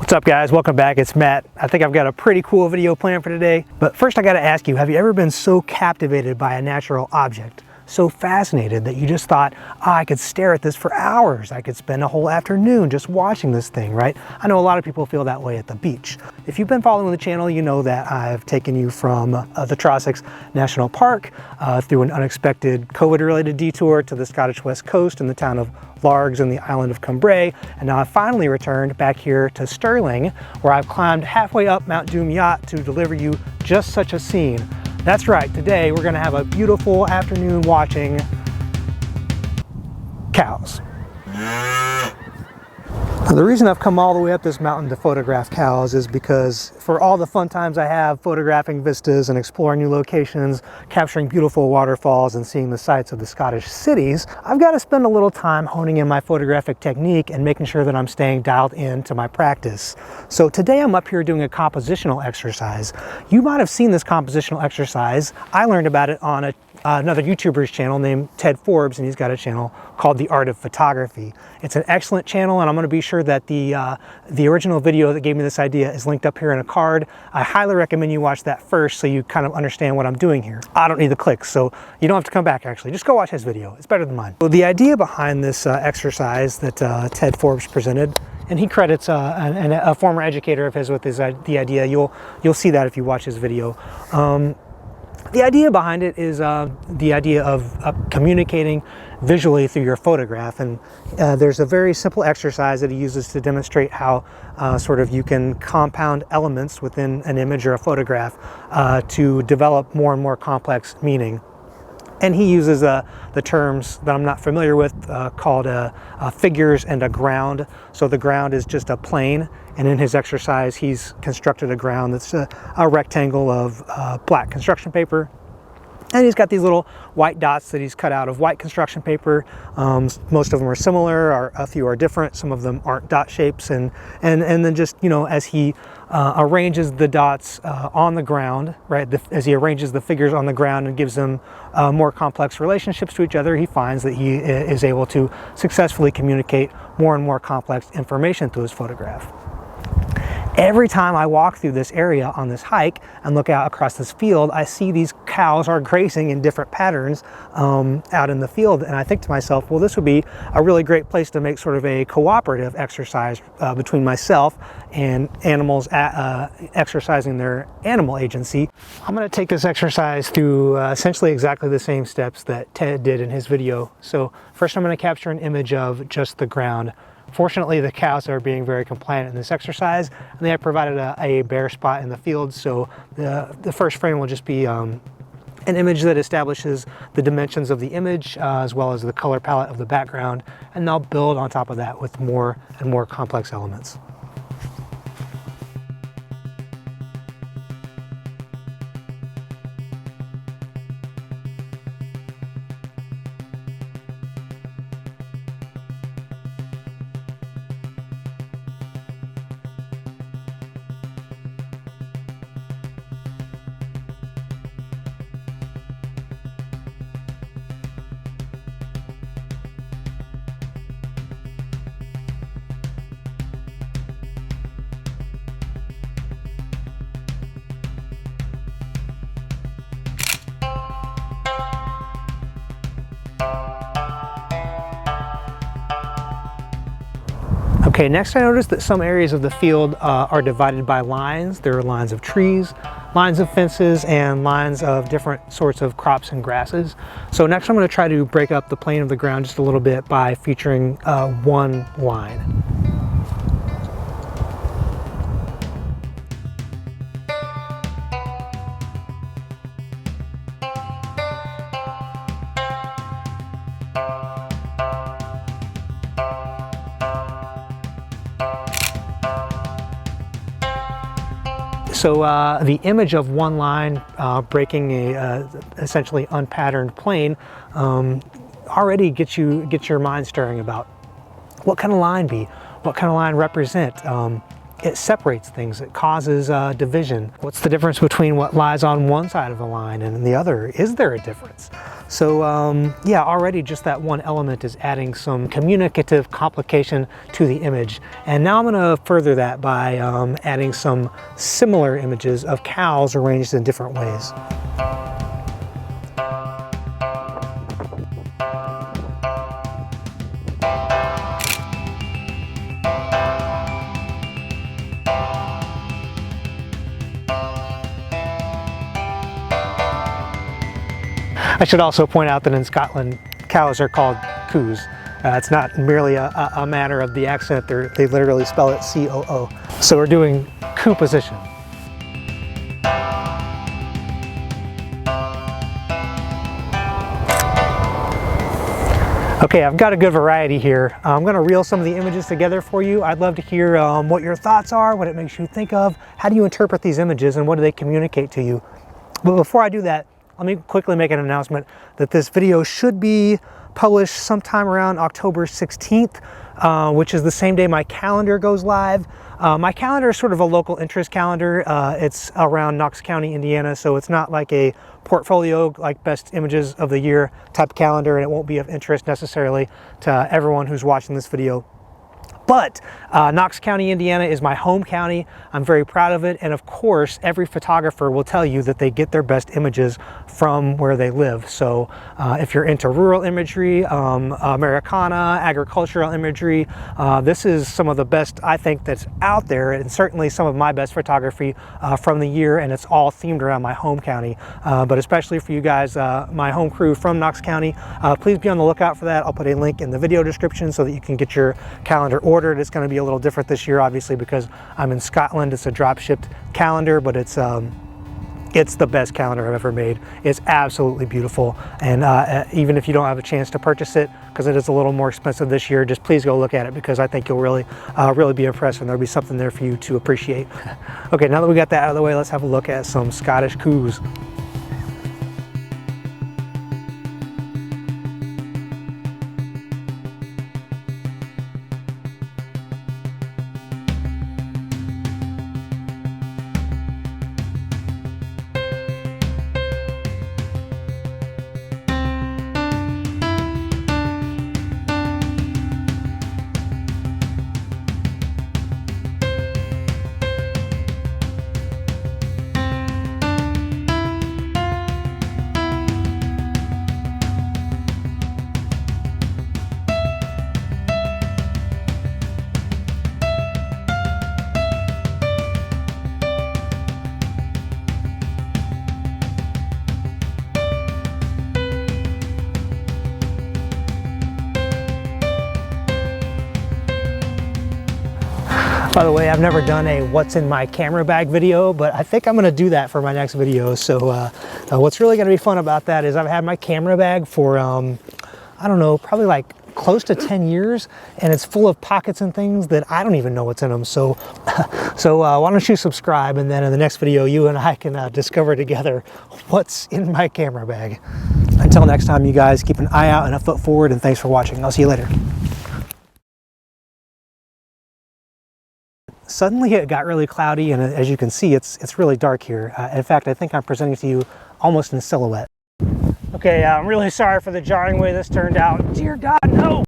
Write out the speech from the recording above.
What's up guys, welcome back, it's Matt. I think I've got a pretty cool video planned for today, but first I gotta ask you, have you ever been so captivated by a natural object, so fascinated that you just thought, I could stare at this for hours, I could spend a whole afternoon just watching this thing, right? I know a lot of people feel that way at the beach. If you've been following the channel, you know that I've taken you from the Trossachs National Park through an unexpected COVID-related detour to the Scottish West Coast and the town of Largs and the island of Cumbrae, and now I've finally returned back here to Stirling, where I've climbed halfway up Mount Doom Yacht to deliver you just such a scene. That's right, today we're going to have a beautiful afternoon watching cows. Now, the reason I've come all the way up this mountain to photograph cows is because for all the fun times I have photographing vistas and exploring new locations, capturing beautiful waterfalls and seeing the sights of the Scottish cities, I've got to spend a little time honing in my photographic technique and making sure that I'm staying dialed in to my practice. So today I'm up here doing a compositional exercise. You might have seen this compositional exercise. I learned about it on another YouTuber's channel named Ted Forbes, and he's got a channel called The Art of Photography. It's an excellent channel, and I'm going to be sure that the original video that gave me this idea is linked up here in a card. I highly recommend you watch that first so you kind of understand what I'm doing here. I don't need the clicks, so you don't have to come back actually. Just go watch his video. It's better than mine. So the idea behind this exercise that Ted Forbes presented, and he credits a former educator of his with the idea. You'll see that if you watch his video. The idea behind it is the idea of communicating visually through your photograph, and there's a very simple exercise that he uses to demonstrate how sort of you can compound elements within an image or a photograph to develop more and more complex meaning. And he uses the terms that I'm not familiar with called figures and a ground. So the ground is just a plane, and in his exercise he's constructed a ground that's a rectangle of black construction paper. And he's got these little white dots that he's cut out of white construction paper. Most of them are similar, or a few are different. Some of them aren't dot shapes. And then just, you know, as he arranges the dots on the ground, right, as he arranges the figures on the ground and gives them more complex relationships to each other, he finds that he is able to successfully communicate more and more complex information through his photograph. Every time I walk through this area on this hike and look out across this field, I see these cows are grazing in different patterns out in the field, and I think to myself, well, this would be a really great place to make sort of a cooperative exercise between myself and animals exercising their animal agency. I'm going to take this exercise through essentially exactly the same steps that Ted did in his video. So first I'm going to capture an image of just the ground. Fortunately, the cows are being very compliant in this exercise, and they have provided a bare spot in the field, so the first frame will just be an image that establishes the dimensions of the image as well as the color palette of the background, and they'll build on top of that with more and more complex elements. Okay, next I noticed that some areas of the field are divided by lines. There are lines of trees, lines of fences, and lines of different sorts of crops and grasses. So next I'm going to try to break up the plane of the ground just a little bit by featuring one line. So the image of one line breaking a essentially unpatterned plane already gets your mind stirring about what kind of line be, what kind of line represent. it separates things. It causes division. What's the difference between what lies on one side of the line and the other? Is there a difference? So yeah, already just that one element is adding some communicative complication to the image. And now I'm going to further that by adding some similar images of cows arranged in different ways. I should also point out that in Scotland, cows are called coos. It's not merely a matter of the accent. They literally spell it C-O-O. So we're doing coo position. Okay, I've got a good variety here. I'm going to reel some of the images together for you. I'd love to hear what your thoughts are, what it makes you think of, how do you interpret these images, and what do they communicate to you. But before I do that, let me quickly make an announcement that this video should be published sometime around October 16th, which is the same day my calendar goes live. My calendar is sort of a local interest calendar. It's around Knox County, Indiana, so it's not like a portfolio like best images of the year type calendar, and it won't be of interest necessarily to everyone who's watching this video. But Knox County, Indiana is my home county. I'm very proud of it. And of course, every photographer will tell you that they get their best images from where they live. So if you're into rural imagery, Americana, agricultural imagery, this is some of the best I think that's out there, and certainly some of my best photography from the year, and it's all themed around my home county. But especially for you guys, my home crew from Knox County, please be on the lookout for that. I'll put a link in the video description so that you can get your calendar ordered. It's going to be a little different this year, obviously, because I'm in Scotland. It's a drop shipped calendar, but it's the best calendar I've ever made. It's absolutely beautiful, and even if you don't have a chance to purchase it, because it is a little more expensive this year, just please go look at it, because I think you'll really be impressed, and there'll be something there for you to appreciate. Okay, now that we got that out of the way, let's have a look at some Scottish coos. By the way, I've never done a what's in my camera bag video, but I think I'm going to do that for my next video. So what's really going to be fun about that is I've had my camera bag for, I don't know, probably like close to 10 years, and it's full of pockets and things that I don't even know what's in them. So, why don't you subscribe, and then in the next video, you and I can discover together what's in my camera bag. Until next time, you guys, keep an eye out and a foot forward, and thanks for watching. I'll see you later. Suddenly it got really cloudy, and as you can see, it's really dark here. In fact, I think I'm presenting to you almost in silhouette. Okay, I'm really sorry for the jarring way this turned out. Dear God, no!